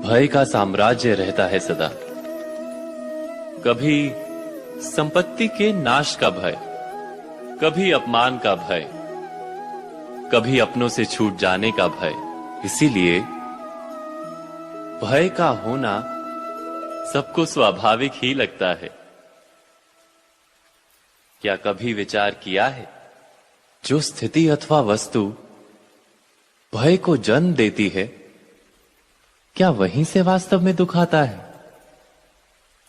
भय का साम्राज्य रहता है सदा। कभी संपत्ति के नाश का भय, कभी अपमान का भय, कभी अपनों से छूट जाने का भय। इसीलिए भय का होना सबको स्वाभाविक ही लगता है। क्या कभी विचार किया है, जो स्थिति अथवा वस्तु भय को जन्म देती है, क्या वहीं से वास्तव में दुख आता है?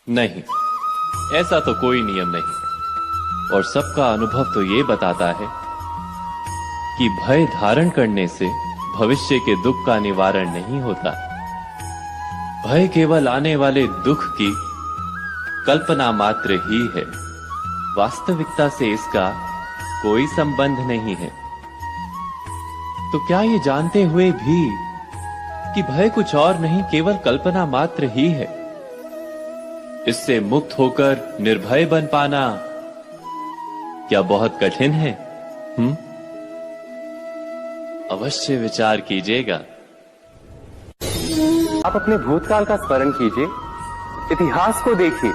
नहीं, ऐसा तो कोई नियम नहीं। और सबका अनुभव तो ये बताता है कि भय धारण करने से भविष्य के दुख का निवारण नहीं होता। भय केवल आने वाले दुख की कल्पना मात्र ही है। वास्तविकता से इसका कोई संबंध नहीं है। तो क्या ये जानते हुए भी कि भय कुछ और नहीं, केवल कल्पना मात्र ही है, इससे मुक्त होकर निर्भय बन पाना क्या बहुत कठिन है? अवश्य विचार कीजिएगा। आप अपने भूतकाल का स्मरण कीजिए, इतिहास को देखिए।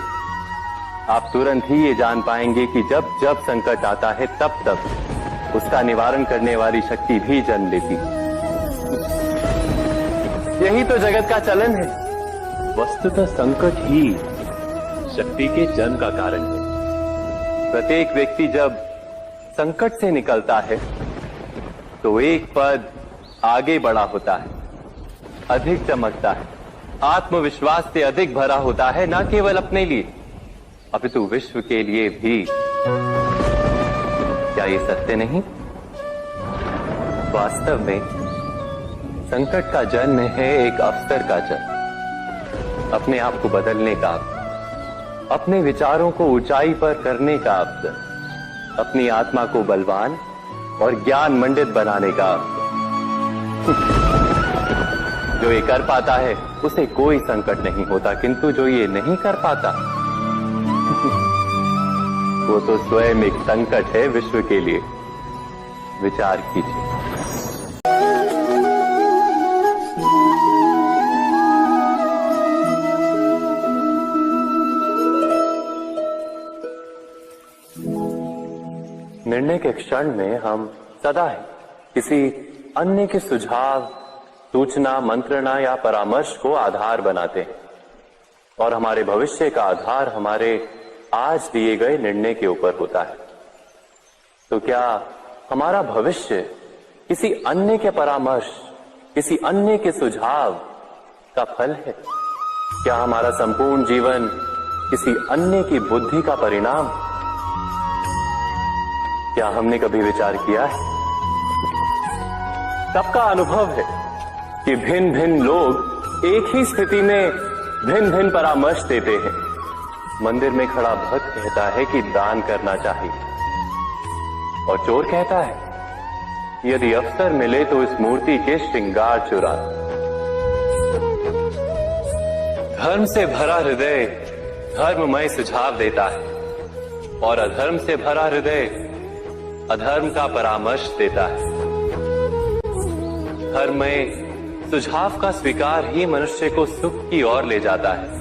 आप तुरंत ही ये जान पाएंगे कि जब जब संकट आता है तब तब उसका निवारण करने वाली शक्ति भी जन्म लेती है। यही तो जगत का चलन है। वस्तुतः संकट ही शक्ति के जन्म का कारण है। प्रत्येक व्यक्ति जब संकट से निकलता है तो एक पद आगे बढ़ा होता है, अधिक चमकता है, आत्मविश्वास से अधिक भरा होता है, न केवल अपने लिए अपितु विश्व के लिए भी। क्या ये सत्य नहीं? वास्तव में संकट का जन्म है एक अवसर का जन्म, अपने आप को बदलने का, अपने विचारों को ऊंचाई पर करने का अवसर, अपनी आत्मा को बलवान और ज्ञान मंडित बनाने का अवसर। जो ये कर पाता है उसे कोई संकट नहीं होता, किंतु जो ये नहीं कर पाता वो तो स्वयं एक संकट है विश्व के लिए। विचार कीजिए। निर्णय के क्षण में हम सदा किसी अन्य के सुझाव, सूचना, मंत्रणा या परामर्श को आधार बनाते हैं और हमारे भविष्य का आधार हमारे आज दिए गए निर्णय के ऊपर होता है। तो क्या हमारा भविष्य किसी अन्य के परामर्श, किसी अन्य के सुझाव का फल है? क्या हमारा संपूर्ण जीवन किसी अन्य की बुद्धि का परिणाम? क्या हमने कभी विचार किया है? सबका अनुभव है कि भिन्न भिन्न लोग एक ही स्थिति में भिन्न भिन्न परामर्श देते हैं। मंदिर में खड़ा भक्त कहता है कि दान करना चाहिए और चोर कहता है यदि अवसर मिले तो इस मूर्ति के श्रृंगार चुरा। धर्म से भरा हृदय धर्ममय सुझाव देता है और अधर्म से भरा हृदय अधर्म का परामर्श देता है। धर्ममय सुझाव का स्वीकार ही मनुष्य को सुख की ओर ले जाता है,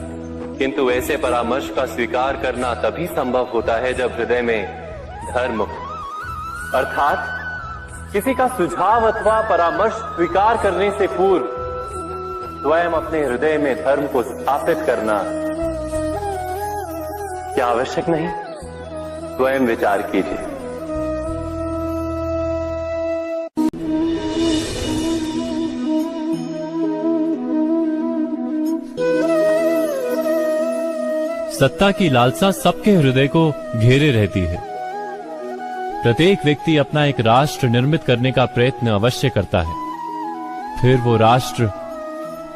किंतु ऐसे परामर्श का स्वीकार करना तभी संभव होता है जब हृदय में धर्म हो। अर्थात किसी का सुझाव अथवा परामर्श स्वीकार करने से पूर्व स्वयं अपने हृदय में धर्म को स्थापित करना क्या आवश्यक नहीं? स्वयं विचार कीजिए। सत्ता की लालसा सबके हृदय को घेरे रहती है। प्रत्येक व्यक्ति अपना एक राष्ट्र निर्मित करने का प्रयत्न अवश्य करता है। फिर वो राष्ट्र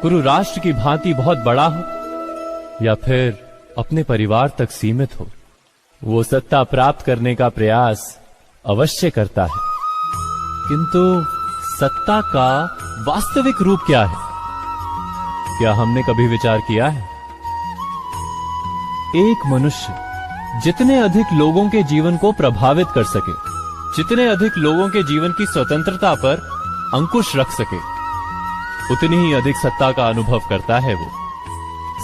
गुरु राष्ट्र की भांति बहुत बड़ा हो या फिर अपने परिवार तक सीमित हो, वो सत्ता प्राप्त करने का प्रयास अवश्य करता है। किंतु सत्ता का वास्तविक रूप क्या है? क्या हमने कभी विचार किया है? एक मनुष्य जितने अधिक लोगों के जीवन को प्रभावित कर सके, जितने अधिक लोगों के जीवन की स्वतंत्रता पर अंकुश रख सके, उतनी ही अधिक सत्ता का अनुभव करता है वो।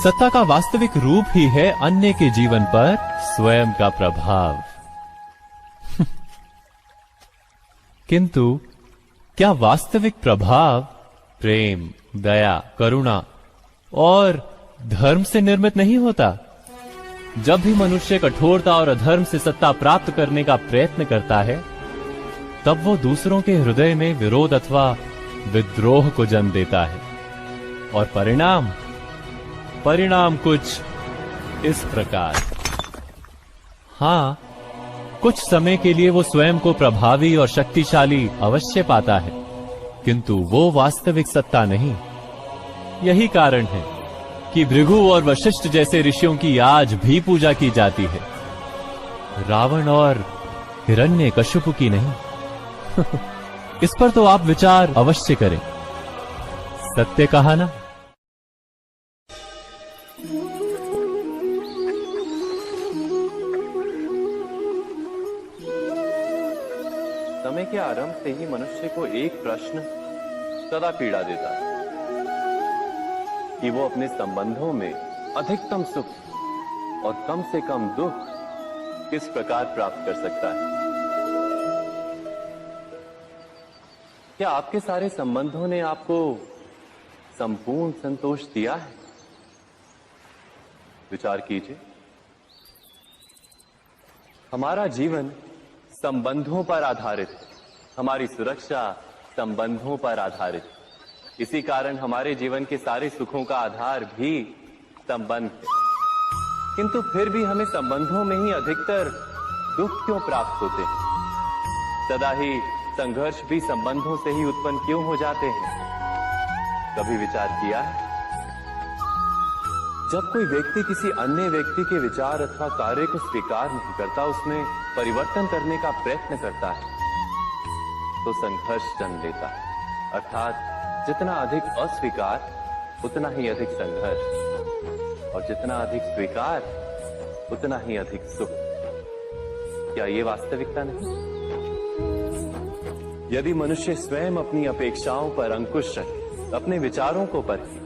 सत्ता का वास्तविक रूप ही है अन्य के जीवन पर स्वयं का प्रभाव। किंतु क्या वास्तविक प्रभाव प्रेम, दया, करुणा और धर्म से निर्मित नहीं होता? जब भी मनुष्य कठोरता और अधर्म से सत्ता प्राप्त करने का प्रयत्न करता है, तब वो दूसरों के हृदय में विरोध अथवा विद्रोह को जन्म देता है। और परिणाम कुछ इस प्रकार। हाँ, कुछ समय के लिए वो स्वयं को प्रभावी और शक्तिशाली अवश्य पाता है, किंतु वो वास्तविक सत्ता नहीं। यही कारण है कि भृगु और वशिष्ठ जैसे ऋषियों की आज भी पूजा की जाती है, रावण और हिरण्यकशिपु की नहीं। इस पर तो आप विचार अवश्य करें। सत्य कहा ना? समय के आरंभ से ही मनुष्य को एक प्रश्न सदा पीड़ा देता है कि वो अपने संबंधों में अधिकतम सुख और कम से कम दुख किस प्रकार प्राप्त कर सकता है। क्या आपके सारे संबंधों ने आपको संपूर्ण संतोष दिया है? विचार कीजिए। हमारा जीवन संबंधों पर आधारित है, हमारी सुरक्षा संबंधों पर आधारित है। इसी कारण हमारे जीवन के सारे सुखों का आधार भी संबंध है। किंतु फिर भी हमें संबंधों में ही अधिकतर दुख क्यों प्राप्त होते हैं? सदा ही संघर्ष भी संबंधों से ही उत्पन्न क्यों हो जाते हैं? कभी विचार किया है? जब कोई व्यक्ति किसी अन्य व्यक्ति के विचार अथवा कार्य को स्वीकार नहीं करता, उसमें परिवर्तन करने का प्रयत्न करता है, तो संघर्ष जन्म लेता है। अर्थात जितना अधिक अस्वीकार उतना ही अधिक संघर्ष, और जितना अधिक स्वीकार उतना ही अधिक सुख। क्या ये वास्तविकता नहीं? यदि मनुष्य स्वयं अपनी अपेक्षाओं पर अंकुश रखे, अपने विचारों को परखे,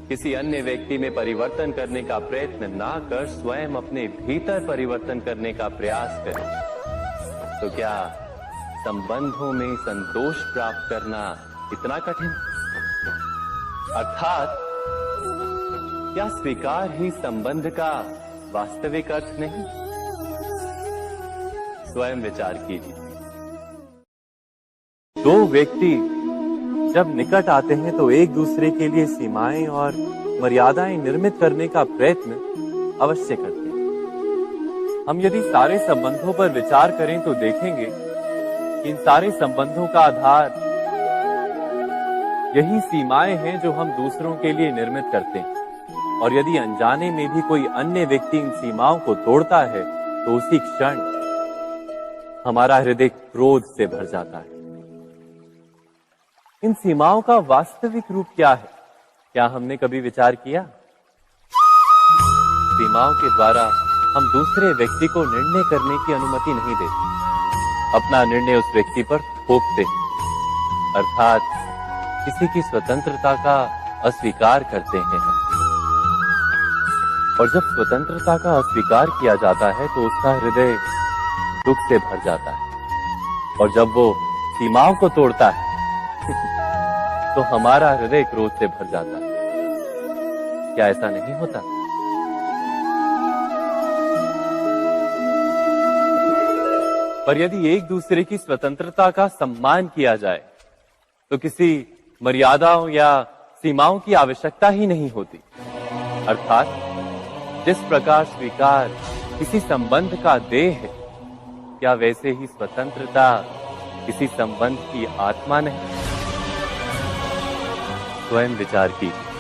किसी अन्य व्यक्ति में परिवर्तन करने का प्रयत्न ना कर स्वयं अपने भीतर परिवर्तन करने का प्रयास करे, तो क्या संबंधों में संतोष प्राप्त करना इतना कठिन? अर्थात क्या स्वीकार ही संबंध का वास्तविक अर्थ नहीं? स्वयं विचार कीजिए। दो व्यक्ति जब निकट आते हैं तो एक दूसरे के लिए सीमाएं और मर्यादाएं निर्मित करने का प्रयत्न अवश्य करते हैं। हम यदि सारे संबंधों पर विचार करें तो देखेंगे कि इन सारे संबंधों का आधार यही सीमाएं हैं जो हम दूसरों के लिए निर्मित करते हैं। और यदि अनजाने में भी कोई अन्य व्यक्ति इन सीमाओं को तोड़ता है तो उसी क्षण हमारा हृदय क्रोध से भर जाता है। इन सीमाओं का वास्तविक रूप क्या है? क्या हमने कभी विचार किया? सीमाओं के द्वारा हम दूसरे व्यक्ति को निर्णय करने की अनुमति नहीं देते, अपना निर्णय उस व्यक्ति पर थोपते हैं, अर्थात किसी की स्वतंत्रता का अस्वीकार करते हैं हम। और जब स्वतंत्रता का अस्वीकार किया जाता है तो उसका हृदय दुख से भर जाता है, और जब वो सीमाओं को तोड़ता है तो हमारा हृदय क्रोध से भर जाता है। क्या ऐसा नहीं होता? पर यदि एक दूसरे की स्वतंत्रता का सम्मान किया जाए तो किसी मर्यादाओं या सीमाओं की आवश्यकता ही नहीं होती। अर्थात जिस प्रकार स्वीकार किसी संबंध का देह है, क्या वैसे ही स्वतंत्रता किसी संबंध की आत्मा नहीं? स्वयं विचार कीजिए।